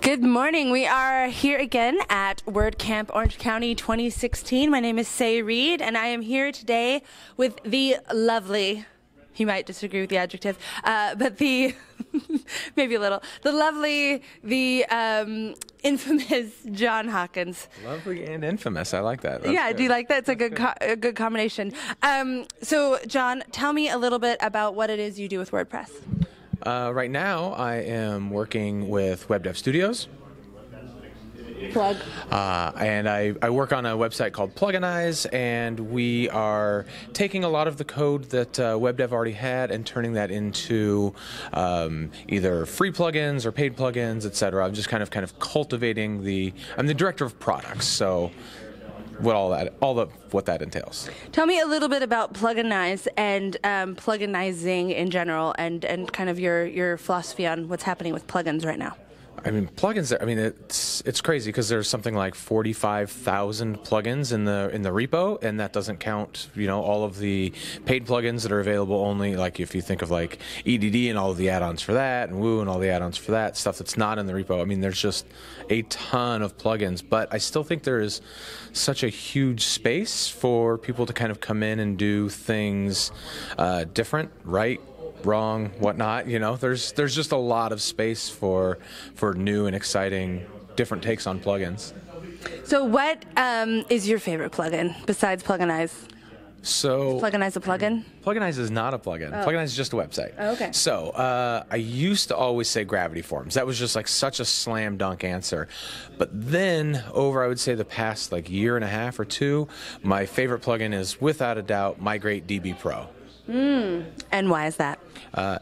Good morning. We are here again at WordCamp Orange County 2016. My name is Say Reed, and I am here today with the lovely, he might disagree with the adjective, but the, maybe a little, the lovely, the infamous John Hawkins. Lovely and infamous. I like that. That's yeah, good. do you like that? It's a good combination. So, John, tell me a little bit about what it is you do with WordPress. Right now, I am working with Web Dev Studios. Plug. And I work on a website called Pluginize, and we are taking a lot of the code that WebDev already had and turning that into either free plugins or paid plugins, etc. I'm just kind of cultivating I'm the director of products, so what that entails. Tell me a little bit about Pluginize and pluginizing in general, and kind of your philosophy on what's happening with plugins right now. I mean, plugins. I mean, it's crazy because there's something like 45,000 plugins in the repo, and that doesn't count, all of the paid plugins that are available only. Like if you think of like EDD and all of the add-ons for that, and Woo and all the add-ons for that stuff that's not in the repo. I mean, there's just a ton of plugins, but I still think there is such a huge space for people to kind of come in and do things different, right? Wrong, whatnot. There's just a lot of space for new and exciting different takes on plugins. So what is your favorite plugin besides Pluginize? So is Pluginize a plugin? Pluginize is not a plugin. Oh. Pluginize is just a website. Oh, okay. So I used to always say Gravity Forms. That was just like such a slam dunk answer. But then over, I would say the past like year and a half or two, my favorite plugin is without a doubt Migrate DB Pro. And why is that?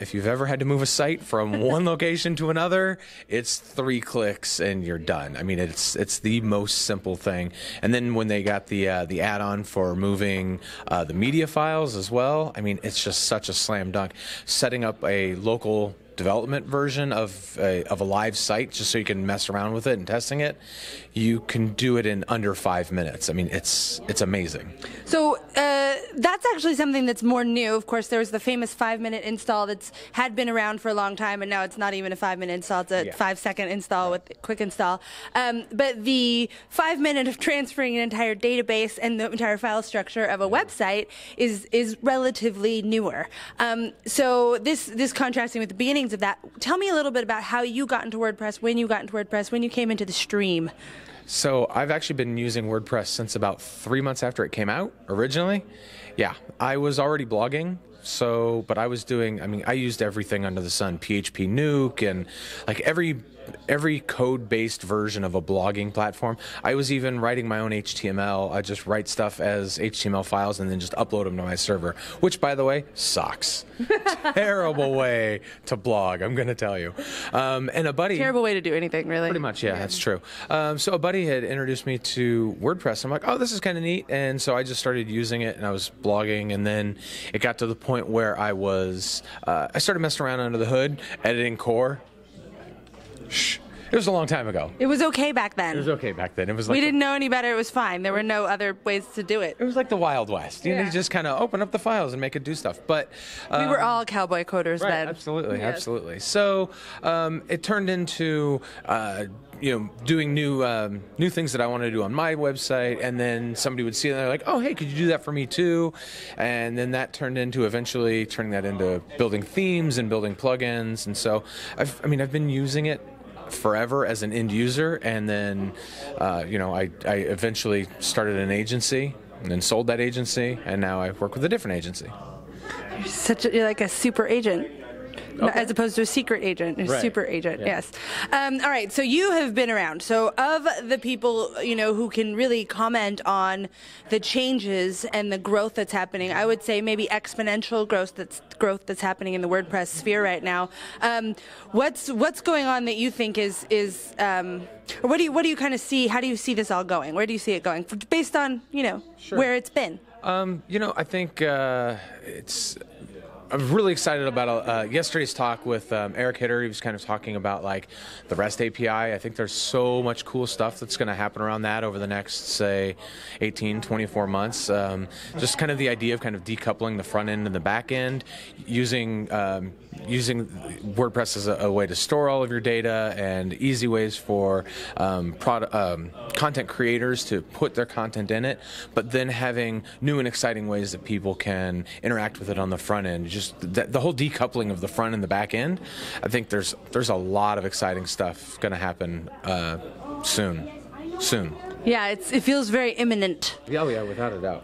If you've ever had to move a site from one location to another, it's 3 clicks and you're done. I mean, it's the most simple thing. And then when they got the add-on for moving the media files as well, I mean, it's just such a slam dunk. Setting up a local development version of a live site just so you can mess around with it and testing it, you can do it in under 5 minutes. I mean, it's amazing. So that's actually something that's more new. Of course, there was the famous 5-minute install that's had been around for a long time, and now it's not even a 5-minute install. It's a 5-second install with quick install. But the 5-minute of transferring an entire database and the entire file structure of a website is relatively newer. So this contrasting with the beginnings of that, tell me a little bit about how you got into WordPress, when you got into WordPress, when you came into the stream. So I've actually been using WordPress since about 3 months after it came out originally. Yeah, I was already blogging. But I was doing, I used everything under the sun, PHP Nuke and like every code-based version of a blogging platform. I was even writing my own HTML. I just write stuff as HTML files and then just upload them to my server, which, by the way, sucks. Terrible way to blog, I'm going to tell you. And a buddy... Terrible way to do anything, really. Pretty much, yeah, that's true. So a buddy had introduced me to WordPress. I'm like, oh, this is kind of neat. And so I just started using it, and I was blogging, and then it got to the point where I started messing around under the hood, editing core. Shh. It was a long time ago. It was okay back then. It was okay back then. It was like we didn't know any better. It was fine. There were no other ways to do it. It was like the Wild West. You just kind of open up the files and make it do stuff. But we were all cowboy coders right, then. Absolutely, yes. Absolutely. So it turned into doing new things that I wanted to do on my website, and then somebody would see it and they're like, oh, hey, could you do that for me too? And then that turned into eventually turning that into building themes and building plugins. And so I've been using it forever as an end user, and then I eventually started an agency and then sold that agency, and now I work with a different agency. You're like a super agent. Okay. As opposed to a secret agent, a super agent, yes. All right, so you have been around. So of the people, who can really comment on the changes and the growth that's happening, I would say maybe exponential growth that's happening in the WordPress sphere right now. What's going on that you think is or what do you kind of see? How do you see this all going? Where do you see it going based on where it's been? I think I'm really excited about yesterday's talk with Eric Hitter. He was kind of talking about like the REST API. I think there's so much cool stuff that's going to happen around that over the next, say, 18, 24 months. Just kind of the idea of kind of decoupling the front end and the back end, using using WordPress as a way to store all of your data, and easy ways for content creators to put their content in it, but then having new and exciting ways that people can interact with it on the front end. Just the whole decoupling of the front and the back end. I think there's a lot of exciting stuff going to happen soon. Yeah, it feels very imminent. Yeah, without a doubt.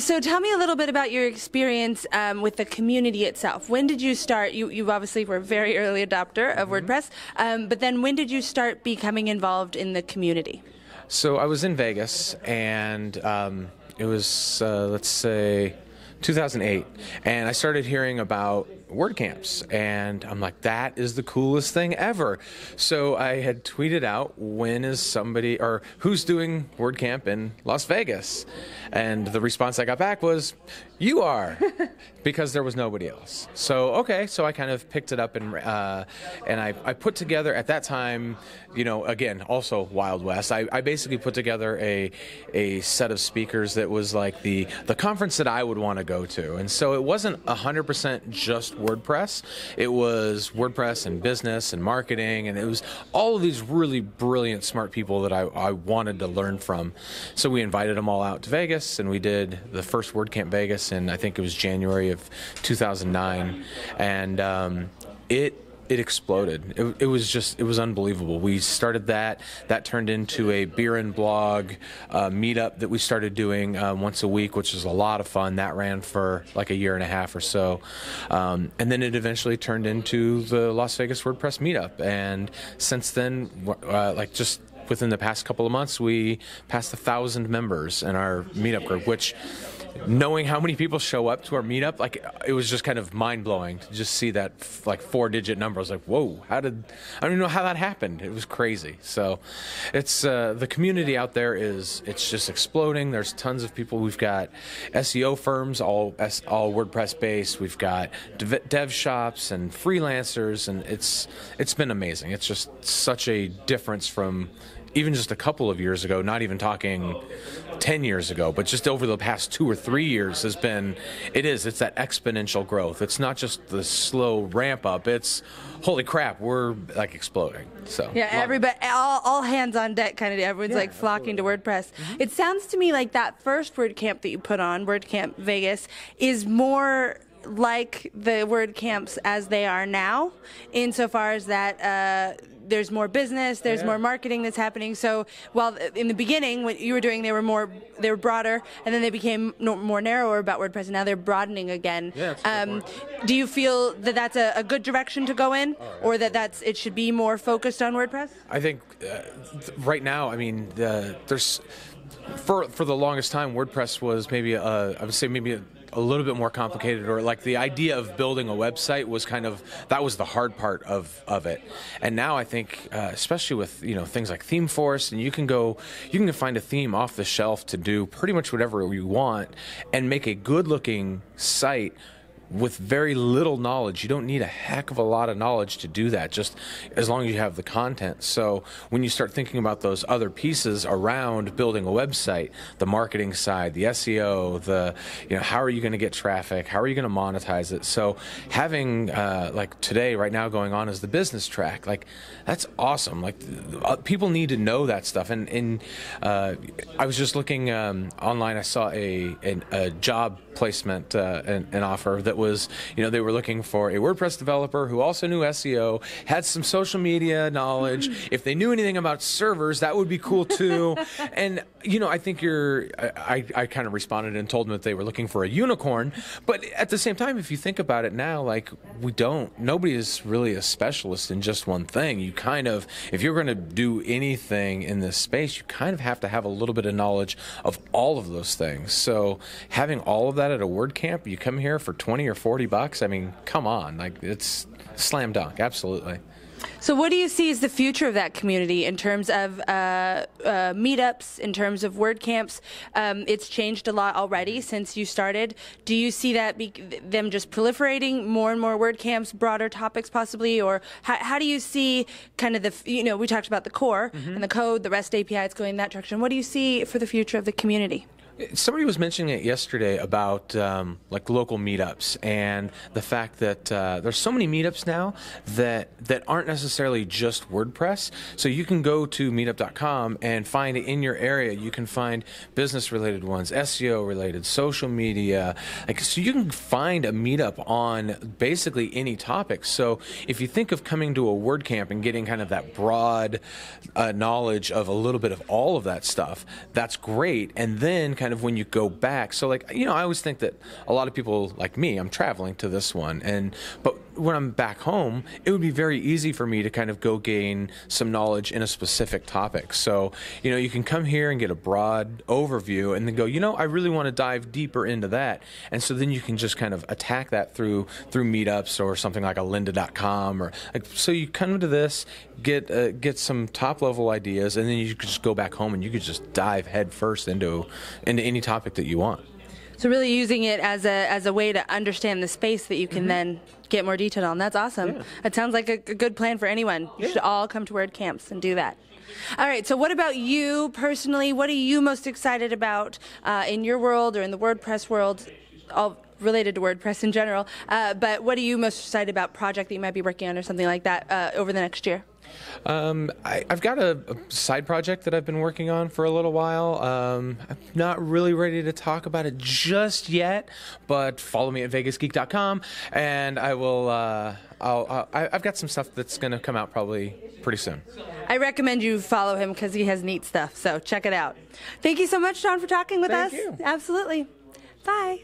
So tell me a little bit about your experience with the community itself. When did you start? You obviously were a very early adopter of WordPress, but then when did you start becoming involved in the community? So I was in Vegas, and it was, let's say, 2008, and I started hearing about WordCamps, and I'm like, that is the coolest thing ever. So I had tweeted out, when is somebody, or who's doing WordCamp in Las Vegas? And the response I got back was, you are, because there was nobody else. So, okay, so I kind of picked it up, and I put together, at that time, you know, again, also Wild West, I basically put together a set of speakers that was like the conference that I would want to go to. And so it wasn't 100% just WordPress. It was WordPress and business and marketing, and it was all of these really brilliant, smart people that I wanted to learn from. So we invited them all out to Vegas, and we did the first WordCamp Vegas in, I think it was January of 2009, and it exploded. It was unbelievable. We started that turned into a beer and blog meetup that we started doing once a week, which was a lot of fun. That ran for like a year and a half or so, and then it eventually turned into the Las Vegas WordPress meetup. And since then, like just within the past couple of months, we passed 1,000 members in our meetup group, which, knowing how many people show up to our meetup, like, it was just kind of mind-blowing to just see that like 4-digit number. I was like, whoa, I don't even know how that happened. It was crazy. So it's the community out there it's just exploding. There's tons of people. We've got SEO firms, all WordPress based. We've got dev shops and freelancers, and it's been amazing. It's just such a difference from even just a couple of years ago, not even talking 10 years ago, but just over the past 2 or 3 years it's that exponential growth. It's not just the slow ramp up. It's, holy crap, we're like exploding. So yeah, everybody, all hands on deck kind of. Everyone's like flocking to WordPress. It sounds to me like that first WordCamp that you put on, WordCamp Vegas, is more like the WordCamps as they are now, insofar as that there's more business, there's more marketing that's happening. So while in the beginning, what you were doing, they were broader, and then they became more narrower about WordPress, and now they're broadening again. Yeah, do you feel that that's a good direction to go in, or that it should be more focused on WordPress? I think right now, I mean, there's for the longest time, WordPress was maybe I would say maybe a little bit more complicated, or like the idea of building a website was that was the hard part of it. And now I think, especially with things like ThemeForest, and you can find a theme off the shelf to do pretty much whatever you want and make a good looking site with very little knowledge. You don't need a heck of a lot of knowledge to do that, just as long as you have the content. So when you start thinking about those other pieces around building a website, the marketing side, the SEO, how are you going to get traffic? How are you going to monetize it? So having like today, right now going on is the business track. Like, that's awesome. Like, people need to know that stuff. And I was just looking online. I saw a job placement, an offer that was, they were looking for a WordPress developer who also knew SEO, had some social media knowledge. If they knew anything about servers, that would be cool too. And, I think I kind of responded and told them that they were looking for a unicorn. But at the same time, if you think about it now, like, nobody is really a specialist in just one thing. You kind of, if you're going to do anything in this space, you kind of have to have a little bit of knowledge of all of those things. So having all of that at a WordCamp, you come here for $20 or $40. I mean, come on, like, it's slam dunk, absolutely. So what do you see as the future of that community in terms of meetups, in terms of WordCamps? It's changed a lot already since you started. Do you see that them just proliferating, more and more WordCamps, broader topics possibly? Or how do you see kind of we talked about the core and the code, the REST API, it's going in that direction. What do you see for the future of the community? Somebody was mentioning it yesterday about like local meetups and the fact that there's so many meetups now that aren't necessarily just WordPress. So you can go to meetup.com and find in your area. You can find business-related ones, SEO-related, social media. Like, so you can find a meetup on basically any topic. So if you think of coming to a WordCamp and getting kind of that broad knowledge of a little bit of all of that stuff, that's great. And then kind of when you go back, so like, I always think that a lot of people like me, I'm traveling to this one, but when I'm back home, it would be very easy for me to kind of go gain some knowledge in a specific topic. So, you can come here and get a broad overview and then go, I really want to dive deeper into that. And so then you can just kind of attack that through meetups or something like a lynda.com or like, so you come to this, get some top level ideas, and then you could just go back home and you could just dive head first into any topic that you want. So really using it as a way to understand the space that you can then get more detail on. That's awesome. Yeah. It sounds like a good plan for anyone. You should all come to WordCamps and do that. All right, so what about you personally? What are you most excited about in your world or in the WordPress world, all related to WordPress in general, but what are you most excited about, project that you might be working on or something like that over the next year? I've got a side project that I've been working on for a little while. I'm not really ready to talk about it just yet, but follow me at vegasgeek.com, and I will. I've got some stuff that's going to come out probably pretty soon. I recommend you follow him because he has neat stuff. So check it out. Thank you so much, John, for talking with us. Thank you. Absolutely. Bye.